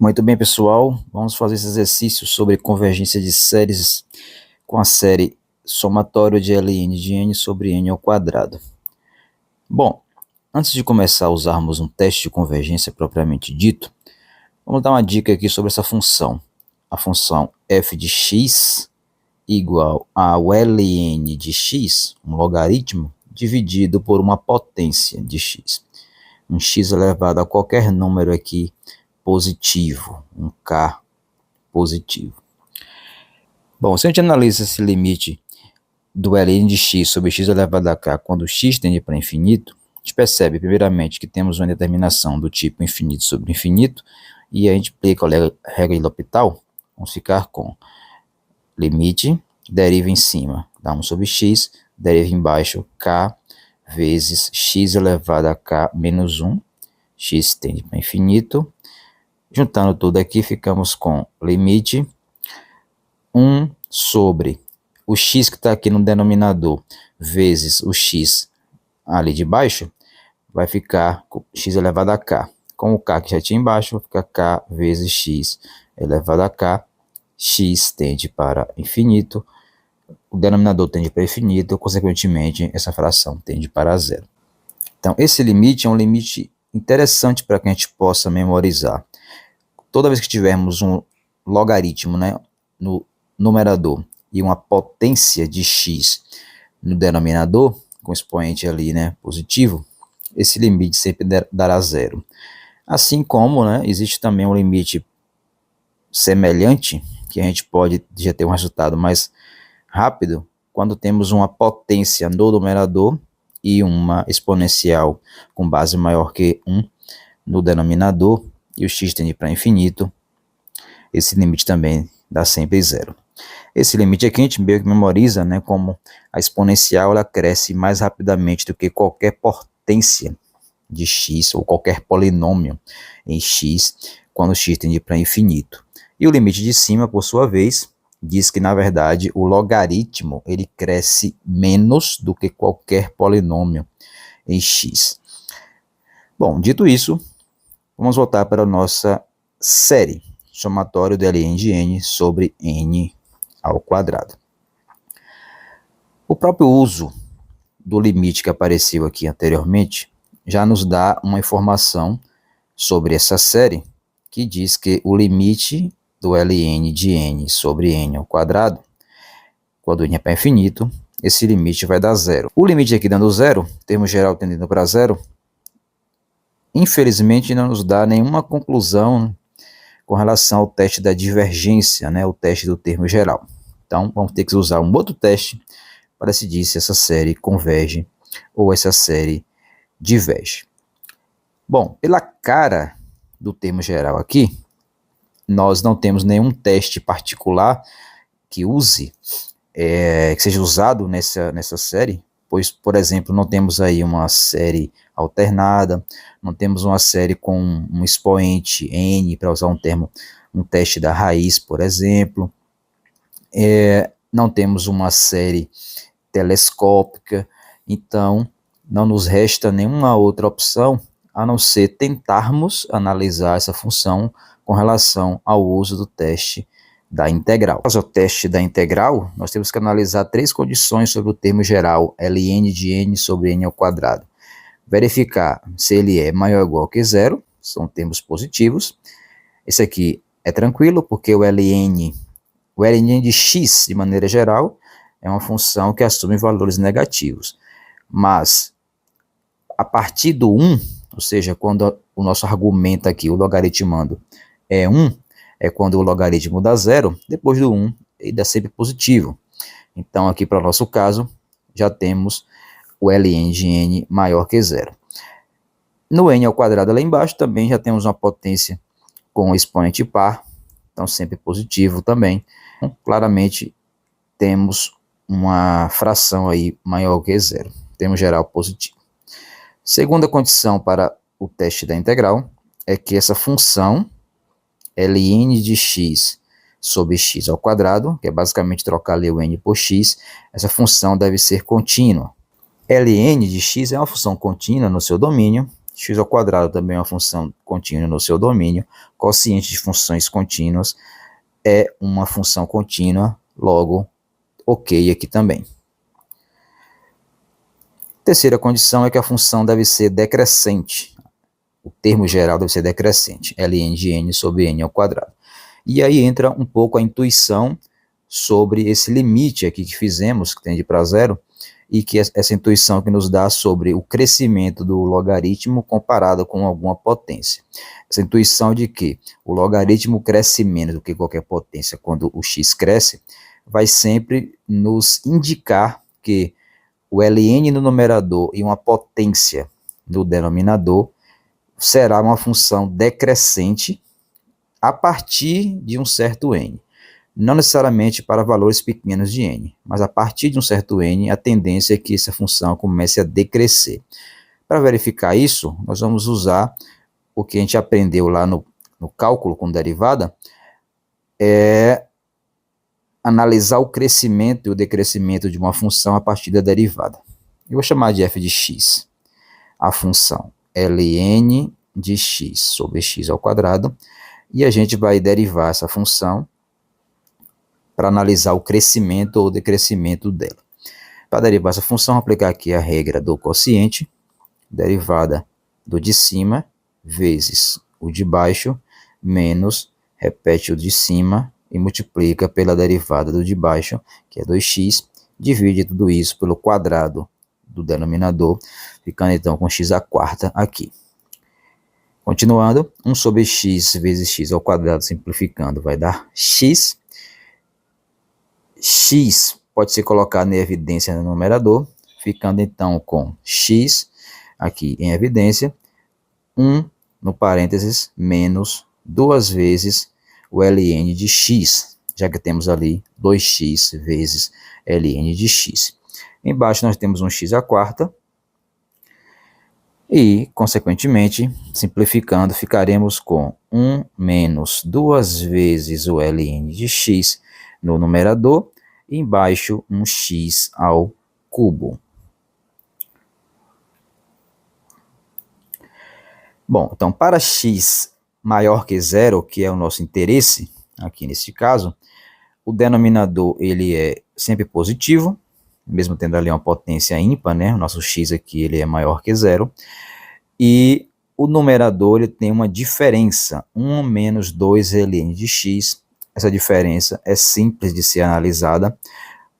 Muito bem, pessoal. Vamos fazer esse exercício sobre convergência de séries com a série somatório de Ln de n sobre n ao quadrado. Bom, antes de começar a usarmos um teste de convergência propriamente dito, vamos dar uma dica aqui sobre essa função. A função f de x igual ao Ln de x, um logaritmo, dividido por uma potência de x. Um x elevado a qualquer número aqui positivo, um k positivo. Bom, se a gente analisa esse limite do Ln de x sobre x elevado a k quando x tende para infinito, a gente percebe primeiramente que temos uma determinação do tipo infinito sobre infinito, e a gente aplica a regra de L'Hopital, vamos ficar com limite, deriva em cima, dá 1 sobre x, deriva embaixo k vezes x elevado a k menos 1, x tende para infinito. Juntando tudo aqui, ficamos com limite 1 sobre o x que está aqui no denominador vezes o x ali de baixo, vai ficar com x elevado a k. Com o k que já tinha embaixo, vai ficar k vezes x elevado a k. X tende para infinito, o denominador tende para infinito, consequentemente, essa fração tende para zero. Então, esse limite é um limite interessante para que a gente possa memorizar. Toda vez que tivermos um logaritmo, né, no numerador e uma potência de x no denominador, com expoente ali, né, positivo, esse limite sempre dará zero. Assim como, né, existe também um limite semelhante, que a gente pode já ter um resultado mais rápido, quando temos uma potência no numerador e uma exponencial com base maior que 1 no denominador, e o x tende para infinito, esse limite também dá sempre zero. Esse limite aqui a gente meio que memoriza, né, como a exponencial ela cresce mais rapidamente do que qualquer potência de x, ou qualquer polinômio em x, quando x tende para infinito. E o limite de cima, por sua vez, diz que, na verdade, o logaritmo ele cresce menos do que qualquer polinômio em x. Bom, dito isso, vamos voltar para a nossa série, somatório de Ln de n sobre n ao quadrado. O próprio uso do limite que apareceu aqui anteriormente já nos dá uma informação sobre essa série, que diz que o limite do Ln de n sobre n ao quadrado, quando n é para infinito, esse limite vai dar zero. O limite aqui dando zero, termo geral tendendo para zero, infelizmente não nos dá nenhuma conclusão com relação ao teste da divergência, né, o teste do termo geral. Então, vamos ter que usar um outro teste para decidir se essa série converge ou essa série diverge. Bom, pela cara do termo geral aqui, nós não temos nenhum teste particular que que seja usado nessa série, pois, por exemplo, não temos aí uma série alternada, não temos uma série com um expoente n, para usar um teste da raiz, por exemplo, não temos uma série telescópica, então não nos resta nenhuma outra opção a não ser tentarmos analisar essa função com relação ao uso do teste da integral. Para o teste da integral, nós temos que analisar três condições sobre o termo geral Ln de n sobre n ao quadrado. Verificar se ele é maior ou igual que zero, são termos positivos. Esse aqui é tranquilo, porque o Ln de x, de maneira geral, é uma função que assume valores negativos. Mas, a partir do 1, ou seja, quando o nosso argumento aqui, o logaritmando, é 1, é quando o logaritmo dá zero, depois do 1, ele dá sempre positivo. Então, aqui para o nosso caso, já temos o Ln de n maior que zero. No n ao quadrado lá embaixo, também já temos uma potência com expoente par, então sempre positivo também. Então, claramente, temos uma fração aí maior que zero, termo geral positivo. Segunda condição para o teste da integral é que essa função Ln de x sobre x ao quadrado, que é basicamente trocar ali o n por x, essa função deve ser contínua. Ln de x é uma função contínua no seu domínio, x ao quadrado também é uma função contínua no seu domínio, quociente de funções contínuas é uma função contínua, logo, ok aqui também. Terceira condição é que a função deve ser decrescente. O termo geral deve ser decrescente, ln de n sobre n ao quadrado. E aí entra um pouco a intuição sobre esse limite aqui que fizemos, que tende para zero, e que essa intuição que nos dá sobre o crescimento do logaritmo comparado com alguma potência. Essa intuição de que o logaritmo cresce menos do que qualquer potência quando o x cresce, vai sempre nos indicar que o ln no numerador e uma potência no denominador será uma função decrescente a partir de um certo n. Não necessariamente para valores pequenos de n, mas a partir de um certo n, a tendência é que essa função comece a decrescer. Para verificar isso, nós vamos usar o que a gente aprendeu lá no cálculo com derivada, analisar o crescimento e o decrescimento de uma função a partir da derivada. Eu vou chamar de f de x a função ln de x sobre x ao quadrado, e a gente vai derivar essa função para analisar o crescimento ou decrescimento dela. Para derivar essa função, aplicar aqui a regra do quociente, derivada do de cima, vezes o de baixo, menos, repete o de cima, e multiplica pela derivada do de baixo, que é 2x, divide tudo isso pelo quadrado do denominador, ficando então com x à quarta aqui. Continuando, 1 sobre x vezes x ao quadrado, simplificando, vai dar x. X pode ser colocado em evidência no numerador, ficando então com x aqui em evidência, 1 no parênteses, menos 2 vezes o ln de x, já que temos ali 2x vezes ln de x. Embaixo nós temos um x à quarta, e, consequentemente, simplificando, ficaremos com 1 menos 2 vezes o ln de x no numerador, e embaixo um x ao cubo. Bom, então para x maior que zero, que é o nosso interesse, aqui nesse caso, o denominador ele é sempre positivo, mesmo tendo ali uma potência ímpar, né? O nosso x aqui ele é maior que zero, e o numerador ele tem uma diferença, 1 menos 2 ln de x. Essa diferença é simples de ser analisada,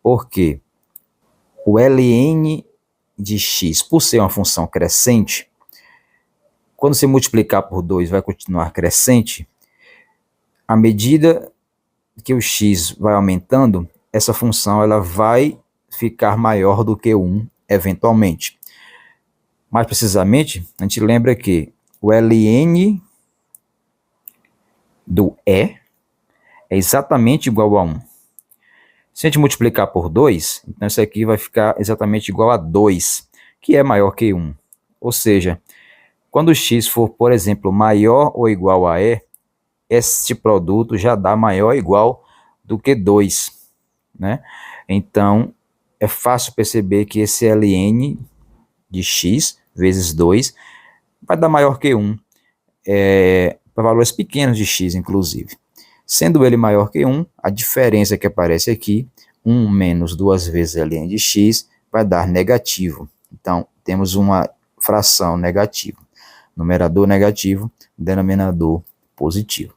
porque o ln de x, por ser uma função crescente, quando se multiplicar por 2 vai continuar crescente, à medida que o x vai aumentando, essa função ela vai ficar maior do que 1 eventualmente. Mais precisamente, a gente lembra que o ln do e é exatamente igual a 1. Se a gente multiplicar por 2, então isso aqui vai ficar exatamente igual a 2, que é maior que 1. Ou seja, quando x for, por exemplo, maior ou igual a e, este produto já dá maior ou igual do que 2, né? Então, é fácil perceber que esse ln de x vezes 2 vai dar maior que 1, para valores pequenos de x, inclusive. Sendo ele maior que 1, a diferença que aparece aqui, 1 menos 2 vezes ln de x, vai dar negativo. Então, temos uma fração negativa. Numerador negativo, denominador positivo.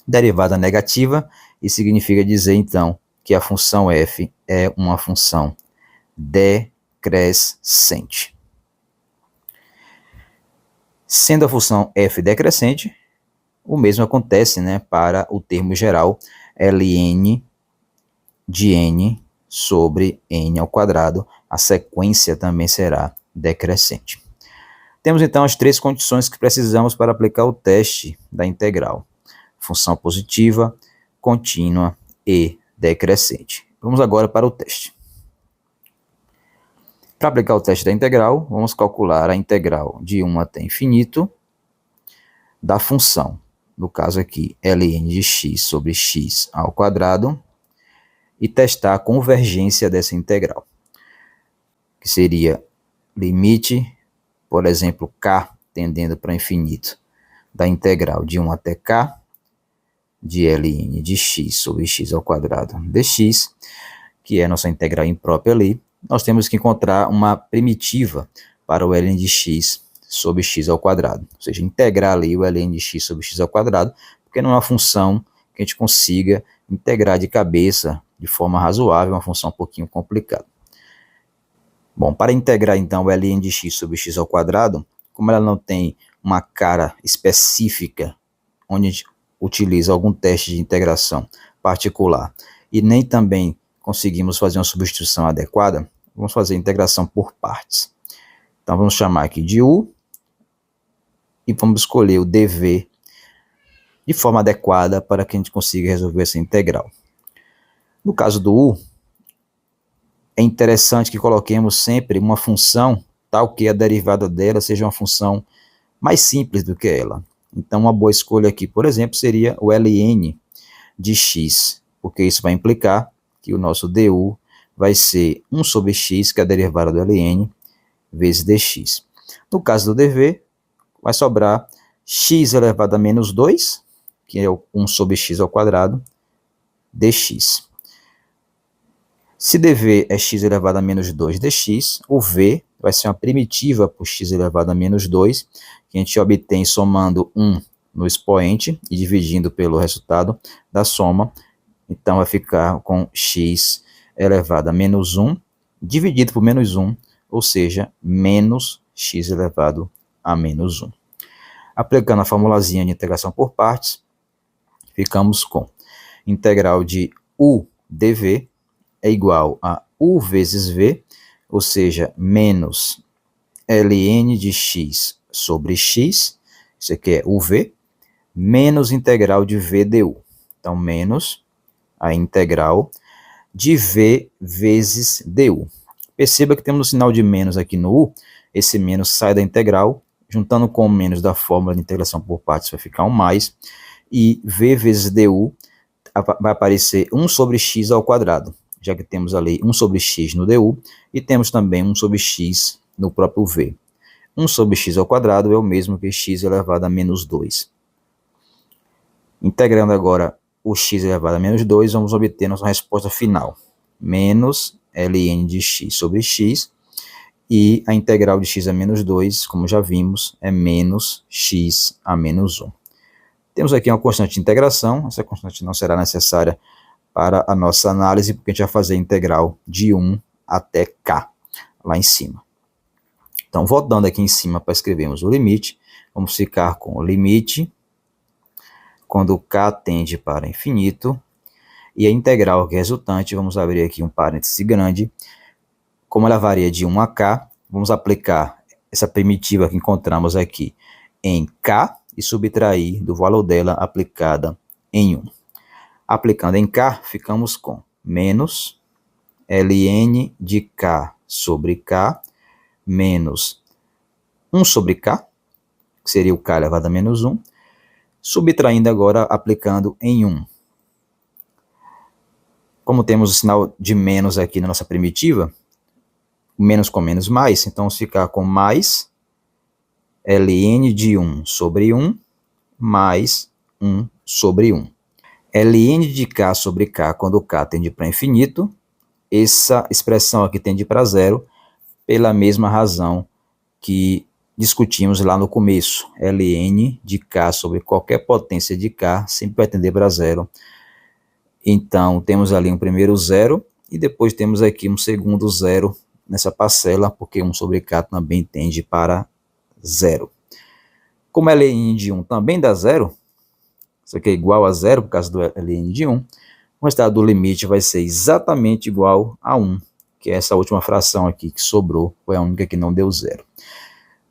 Derivada negativa, isso significa dizer, então, que a função f é uma função decrescente. Sendo a função f decrescente, o mesmo acontece, né, para o termo geral ln de n sobre n ao quadrado, a sequência também será decrescente. Temos então as três condições que precisamos para aplicar o teste da integral: função positiva, contínua e decrescente. Vamos agora para o teste. Para aplicar o teste da integral, vamos calcular a integral de 1 até infinito da função, no caso aqui, ln de x sobre x ao quadrado, e testar a convergência dessa integral, que seria limite, por exemplo, k tendendo para infinito da integral de 1 até k de ln de x sobre x ao quadrado dx, que é a nossa integral imprópria ali, nós temos que encontrar uma primitiva para o ln de x sobre x ao quadrado, ou seja, integrar ali o ln de x sobre x ao quadrado, porque não é uma função que a gente consiga integrar de cabeça de forma razoável, uma função um pouquinho complicada. Bom, para integrar então o ln de x sobre x ao quadrado, como ela não tem uma cara específica onde a gente utiliza algum teste de integração particular e nem também conseguimos fazer uma substituição adequada, vamos fazer a integração por partes. Então vamos chamar aqui de u e vamos escolher o dv de forma adequada para que a gente consiga resolver essa integral. No caso do u, é interessante que coloquemos sempre uma função tal que a derivada dela seja uma função mais simples do que ela. Então, uma boa escolha aqui, por exemplo, seria o ln de x, porque isso vai implicar que o nosso du vai ser 1 sobre x, que é a derivada do ln, vezes dx. No caso do dv, vai sobrar x elevado a menos 2, que é o 1 sobre x ao quadrado, dx. Se dv é x elevado a menos 2 dx, o v vai ser uma primitiva por x elevado a menos 2, que a gente obtém somando 1 no expoente e dividindo pelo resultado da soma. Então vai ficar com x elevado a menos 1, dividido por menos 1, ou seja, menos x elevado a menos 1. Aplicando a formulazinha de integração por partes, ficamos com integral de u dv é igual a u vezes v, ou seja, menos ln de x sobre x, isso aqui é uv, menos integral de v du. Então, menos a integral de v vezes du. Perceba que temos um sinal de menos aqui no u, esse menos sai da integral, juntando com o menos da fórmula de integração por partes vai ficar um mais, e v vezes du vai aparecer 1 sobre x ao quadrado, já que temos ali 1 sobre x no du, e temos também 1 sobre x no próprio v. 1 sobre x ao quadrado é o mesmo que x elevado a menos 2. Integrando agora o x elevado a menos 2, vamos obter nossa resposta final. Menos ln de x sobre x, e a integral de x a menos 2, como já vimos, é menos x a menos 1. Temos aqui uma constante de integração, essa constante não será necessária para a nossa análise, porque a gente vai fazer a integral de 1 até k, lá em cima. Então, voltando aqui em cima para escrevermos o limite, vamos ficar com o limite, quando k tende para infinito, e a integral que é resultante, vamos abrir aqui um parêntese grande, como ela varia de 1 a k, vamos aplicar essa primitiva que encontramos aqui em k, e subtrair do valor dela aplicada em 1. Aplicando em k, ficamos com menos ln de k sobre k, menos 1 sobre k, que seria o k elevado a menos 1, subtraindo agora aplicando em 1. Como temos o sinal de menos aqui na nossa primitiva, menos com menos mais, então vamos ficar com mais ln de 1 sobre 1, mais 1 sobre 1. ln de k sobre k, quando k tende para infinito, essa expressão aqui tende para zero, pela mesma razão que discutimos lá no começo. ln de k sobre qualquer potência de k sempre vai tender para zero. Então, temos ali um primeiro zero, e depois temos aqui um segundo zero nessa parcela, porque 1 sobre k também tende para zero. Como ln de 1 também dá zero, isso aqui é igual a zero por causa do ln de 1, o resultado do limite vai ser exatamente igual a 1, que é essa última fração aqui que sobrou, foi a única que não deu zero.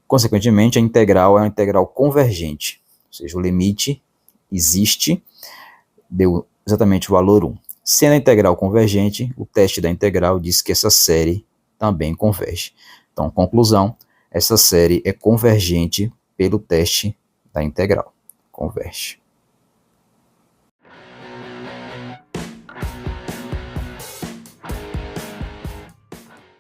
Consequentemente, a integral é uma integral convergente, ou seja, o limite existe, deu exatamente o valor 1. Sendo a integral convergente, o teste da integral diz que essa série também converge. Então, conclusão, essa série é convergente pelo teste da integral. Converge.